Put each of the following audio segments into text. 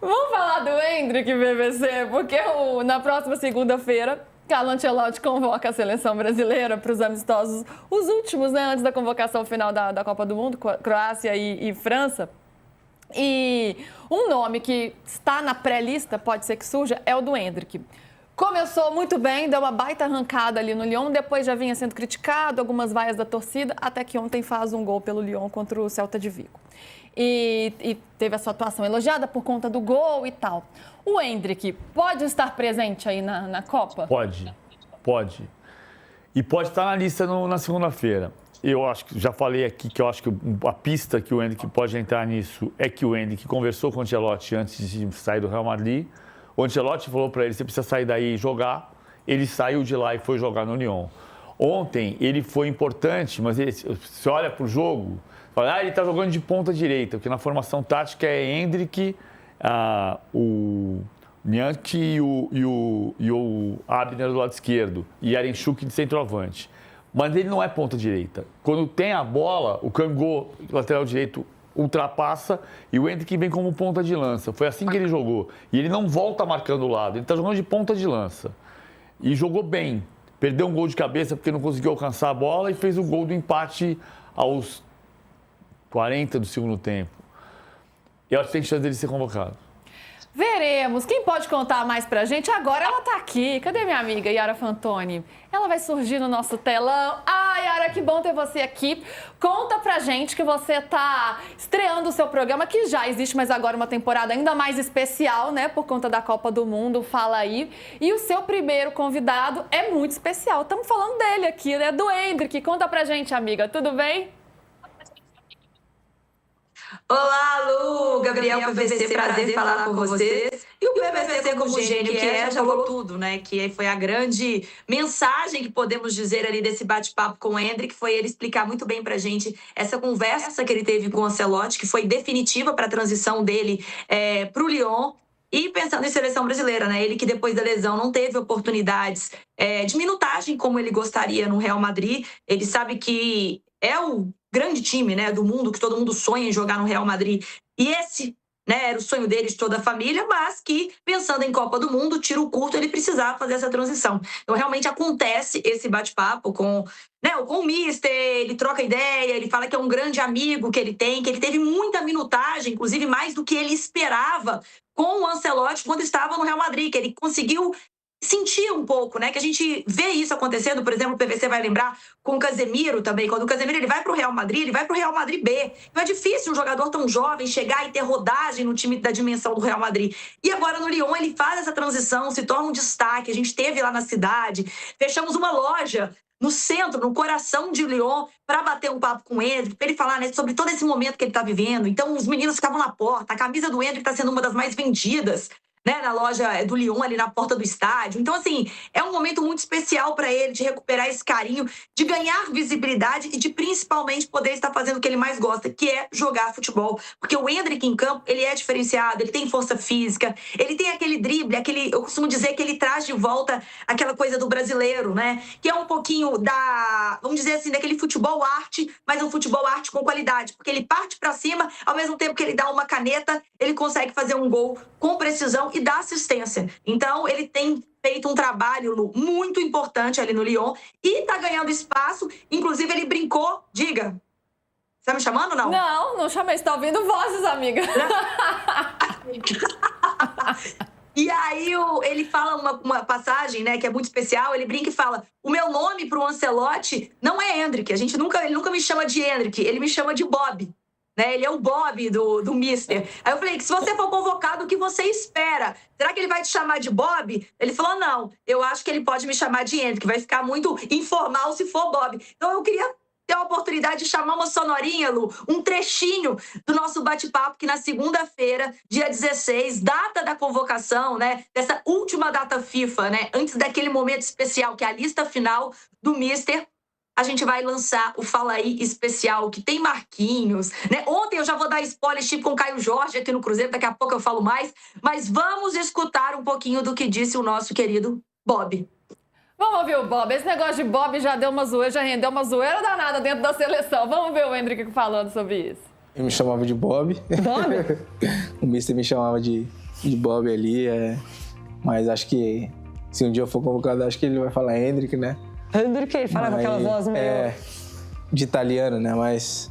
Vamos falar do Endrick, BBC, porque na próxima segunda-feira, Carlo Ancelotti convoca a seleção brasileira para os amistosos, os últimos, né, antes da convocação final da Copa do Mundo, Croácia e França. E um nome que está na pré-lista, pode ser que surja, é o do Endrick. Começou muito bem, deu uma baita arrancada ali no Lyon, depois já vinha sendo criticado, algumas vaias da torcida, até que ontem faz um gol pelo Lyon contra o Celta de Vigo. E teve a sua atuação elogiada por conta do gol e tal. O Endrick pode estar presente aí na Copa? Pode. E pode estar na lista na segunda-feira. Eu acho que já falei aqui que eu acho que a pista que o Endrick pode entrar nisso é que o Endrick conversou com o Ancelotti antes de sair do Real Madrid. O Ancelotti falou para ele, você precisa sair daí e jogar. Ele saiu de lá e foi jogar no Lyon. Ontem ele foi importante, mas você olha para o jogo, fala, ele está jogando de ponta direita, porque na formação tática é Endrick, o Nianque e o Abner do lado esquerdo, e Arenchuk de centroavante. Mas ele não é ponta direita. Quando tem a bola, o Kangô, lateral direito, ultrapassa e o Endrick vem como ponta de lança. Foi assim que ele jogou. E ele não volta marcando o lado, ele está jogando de ponta de lança. E jogou bem. Perdeu um gol de cabeça porque não conseguiu alcançar a bola e fez o gol do empate aos 40 do segundo tempo. Eu acho que tem chance dele ser convocado. Veremos. Quem pode contar mais pra gente? Agora ela tá aqui. Cadê minha amiga Yara Fantoni? Ela vai surgir no nosso telão. Yara, que bom ter você aqui. Conta pra gente que você tá estreando o seu programa, que já existe, mas agora uma temporada ainda mais especial, né? Por conta da Copa do Mundo. Fala aí. E o seu primeiro convidado é muito especial. Estamos falando dele aqui, né? Do Endrick. Conta pra gente, amiga. Tudo bem? Olá, Lu, Gabriel PVC, prazer falar com vocês. E o PVC como gênio que é, já falou tudo, né? Que foi a grande mensagem que podemos dizer ali desse bate-papo com o Endrick, foi ele explicar muito bem pra gente essa conversa que ele teve com o Ancelotti, que foi definitiva para a transição dele pro Lyon. E pensando em seleção brasileira, né? Ele que depois da lesão não teve oportunidades de minutagem como ele gostaria no Real Madrid. Ele sabe que é o grande time, né, do mundo, que todo mundo sonha em jogar no Real Madrid. E esse, né, era o sonho dele, de toda a família, mas que, pensando em Copa do Mundo, tiro curto, ele precisava fazer essa transição. Então, realmente acontece esse bate-papo com o Mister, ele troca ideia, ele fala que é um grande amigo que ele tem, que ele teve muita minutagem, inclusive mais do que ele esperava com o Ancelotti quando estava no Real Madrid, que ele conseguiu sentir um pouco, né? Que a gente vê isso acontecendo, por exemplo, o PVC vai lembrar com o Casemiro também. Quando o Casemiro ele vai para o Real Madrid, ele vai para o Real Madrid B. Então é difícil um jogador tão jovem chegar e ter rodagem no time da dimensão do Real Madrid. E agora no Lyon ele faz essa transição, se torna um destaque. A gente teve lá na cidade, fechamos uma loja no centro, no coração de Lyon, para bater um papo com o Endrick, para ele falar, né, sobre todo esse momento que ele está vivendo. Então os meninos ficavam na porta, a camisa do Endrick está sendo uma das mais vendidas, né, na loja do Lyon, ali na porta do estádio. Então, assim, é um momento muito especial para ele de recuperar esse carinho, de ganhar visibilidade e de principalmente poder estar fazendo o que ele mais gosta, que é jogar futebol. Porque o Endrick em campo, ele é diferenciado, ele tem força física, ele tem aquele drible, eu costumo dizer que ele traz de volta aquela coisa do brasileiro, né, que é um pouquinho vamos dizer assim, daquele futebol arte, mas um futebol arte com qualidade, porque ele parte para cima, ao mesmo tempo que ele dá uma caneta, ele consegue fazer um gol com precisão e dá assistência. Então, ele tem feito um trabalho, Lu, muito importante ali no Lyon e tá ganhando espaço. Inclusive, ele brincou. Diga. Você tá me chamando ou não? Não chamei. Você tá ouvindo vozes, amiga. E aí, ele fala uma passagem, né, que é muito especial. Ele brinca e fala: o meu nome pro Ancelotti não é Endrick. Ele nunca me chama de Endrick. Ele me chama de Bob. Né? Ele é o Bob do Mister. Aí eu falei que se você for convocado, o que você espera? Será que ele vai te chamar de Bob? Ele falou, não, eu acho que ele pode me chamar de Endrick, vai ficar muito informal se for Bob. Então eu queria ter a oportunidade de chamar uma sonorinha, Lu, um trechinho do nosso bate-papo, que na segunda-feira, dia 16, data da convocação, né, dessa última data FIFA, né, antes daquele momento especial, que é a lista final do Mister, a gente vai lançar o Fala Aí especial, que tem Marquinhos, né? Ontem eu já vou dar spoiler, estive com o Caio Jorge aqui no Cruzeiro, daqui a pouco eu falo mais, mas vamos escutar um pouquinho do que disse o nosso querido Bob. Vamos ouvir o Bob. Esse negócio de Bob já deu uma zoeira, já rendeu uma zoeira danada dentro da seleção. Vamos ver o Endrick falando sobre isso. Eu me chamava de Bob. Bob? O Mister me chamava de de Bob ali, mas acho que se um dia eu for convocado, acho que ele vai falar Hendrick, né? Hendrick, ele fala com aquela voz meio... de italiano, né? Mas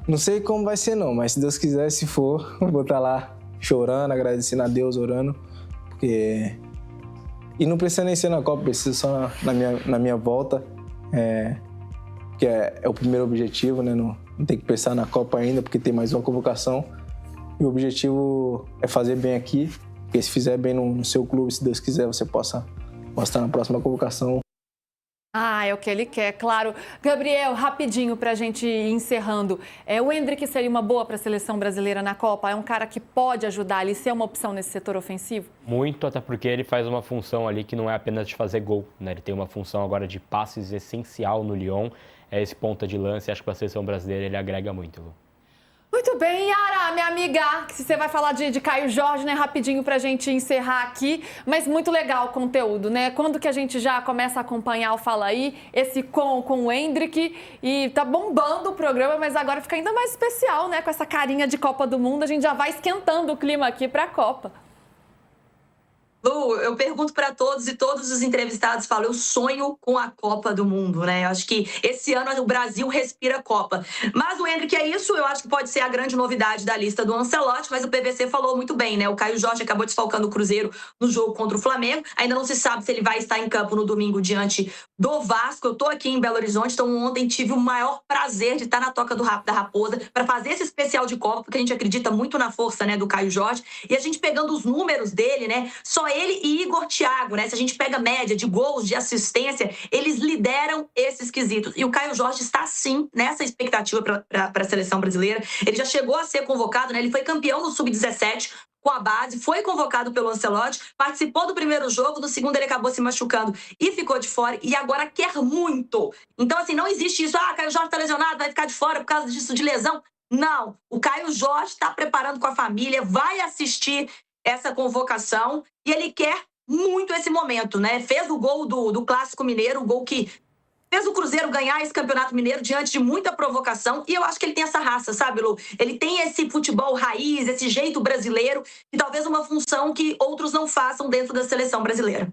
não sei como vai ser não, mas se Deus quiser, se for, eu vou estar lá chorando, agradecendo a Deus, orando, porque... E não precisa nem ser na Copa, precisa só na minha volta, que é o primeiro objetivo, né? Não tem que pensar na Copa ainda, porque tem mais uma convocação. E o objetivo é fazer bem aqui, porque se fizer bem no seu clube, se Deus quiser, você possa mostrar na próxima convocação. Ah, é o que ele quer, claro. Gabriel, rapidinho pra gente ir encerrando. O Hendrick seria uma boa para a seleção brasileira na Copa? É um cara que pode ajudar ali, ser uma opção nesse setor ofensivo? Muito, até porque ele faz uma função ali que não é apenas de fazer gol, né? Ele tem uma função agora de passes essencial no Lyon. É esse ponta de lance, acho que para a seleção brasileira ele agrega muito, Lu. Muito bem, Yara, minha amiga, se você vai falar de Caio Jorge, né, rapidinho pra gente encerrar aqui, mas muito legal o conteúdo, né? Quando que a gente já começa a acompanhar o Fala Aí, esse com o Hendrick, e tá bombando o programa, mas agora fica ainda mais especial, né? Com essa carinha de Copa do Mundo, a gente já vai esquentando o clima aqui pra Copa. Lu, eu pergunto para todos e todos os entrevistados falam, eu sonho com a Copa do Mundo, né? Eu acho que esse ano o Brasil respira Copa. Mas o Hendrick é isso, eu acho que pode ser a grande novidade da lista do Ancelotti, mas o PVC falou muito bem, né? O Caio Jorge acabou desfalcando o Cruzeiro no jogo contra o Flamengo, ainda não se sabe se ele vai estar em campo no domingo diante do Vasco. Eu tô aqui em Belo Horizonte, então ontem tive o maior prazer de estar na Toca da Raposa para fazer esse especial de Copa, porque a gente acredita muito na força, né, do Caio Jorge, e a gente pegando os números dele, né? Só ele e Igor Thiago, né? Se a gente pega a média de gols, de assistência, eles lideram esses quesitos. E o Caio Jorge está, sim, nessa expectativa para a seleção brasileira. Ele já chegou a ser convocado, né? Ele foi campeão no Sub-17 com a base, foi convocado pelo Ancelotti, participou do primeiro jogo, no segundo ele acabou se machucando e ficou de fora, e agora quer muito. Então, assim, não existe isso, Caio Jorge está lesionado, vai ficar de fora por causa disso de lesão. Não, o Caio Jorge está preparando com a família, vai assistir essa convocação e ele quer muito esse momento, né? Fez o gol do Clássico Mineiro, o gol que fez o Cruzeiro ganhar esse Campeonato Mineiro diante de muita provocação, e eu acho que ele tem essa raça, sabe, Lu? Ele tem esse futebol raiz, esse jeito brasileiro, e talvez uma função que outros não façam dentro da seleção brasileira.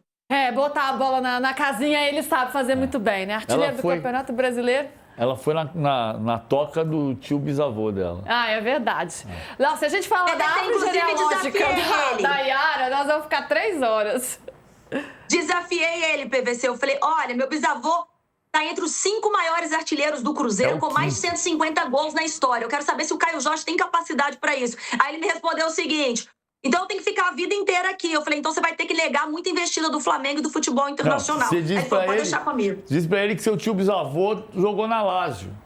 Botar a bola na casinha ele sabe fazer muito bem, né? Artilheiro do Campeonato Brasileiro. Ela foi na toca do tio bisavô dela. É verdade. Não, se a gente falar da árvore genealógica da Yara, nós vamos ficar 3 horas. Desafiei ele, PVC. Eu falei, olha, meu bisavô tá entre os 5 maiores artilheiros do Cruzeiro, com mais de 150 gols na história. Eu quero saber se o Caio Jorge tem capacidade para isso. Aí ele me respondeu o seguinte... Então eu tenho que ficar a vida inteira aqui. Eu falei, então você vai ter que negar muita investida do Flamengo e do futebol internacional. Não, você diz pra ele, pode deixar comigo. Diz pra ele que seu tio bisavô jogou na Lazio.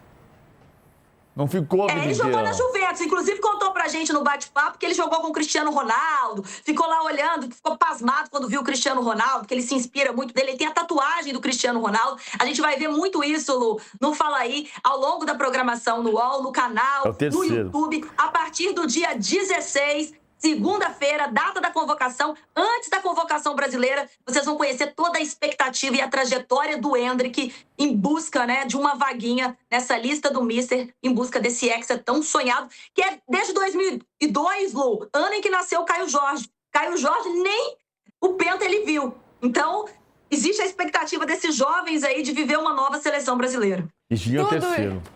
Não ficou a vida ele jogou na Juventus. Inclusive contou pra gente no bate-papo que ele jogou com o Cristiano Ronaldo. Ficou lá olhando, ficou pasmado quando viu o Cristiano Ronaldo, que ele se inspira muito dele. Ele tem a tatuagem do Cristiano Ronaldo. A gente vai ver muito isso, Lu, no Fala Aí, ao longo da programação no UOL, no canal, no YouTube, a partir do dia 16... segunda-feira, data da convocação, antes da convocação brasileira, vocês vão conhecer toda a expectativa e a trajetória do Hendrick em busca, né, de uma vaguinha nessa lista do Mister, em busca desse hexa tão sonhado, que é desde 2002, Lu, ano em que nasceu o Caio Jorge. Caio Jorge nem o Penta ele viu. Então, existe a expectativa desses jovens aí de viver uma nova seleção brasileira.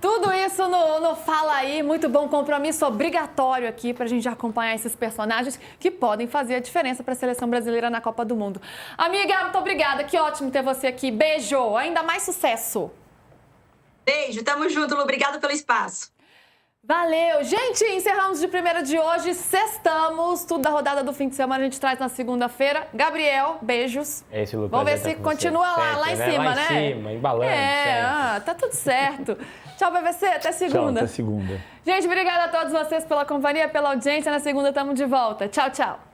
Tudo isso no Fala Aí, muito bom, compromisso obrigatório aqui pra gente acompanhar esses personagens que podem fazer a diferença para a seleção brasileira na Copa do Mundo. Amiga, muito obrigada, que ótimo ter você aqui. Beijo, ainda mais sucesso. Beijo, tamo junto, Lu, obrigada pelo espaço. Valeu! Gente, encerramos de primeira de hoje, sextamos, tudo da rodada do fim de semana a gente traz na segunda-feira. Gabriel, beijos. Vamos ver se continua lá em cima, né? Lá em cima, embalando. Tá tudo certo. Tchau, PVC, até segunda. Tchau, até segunda. Gente, obrigada a todos vocês pela companhia, pela audiência. Na segunda estamos de volta. Tchau, tchau.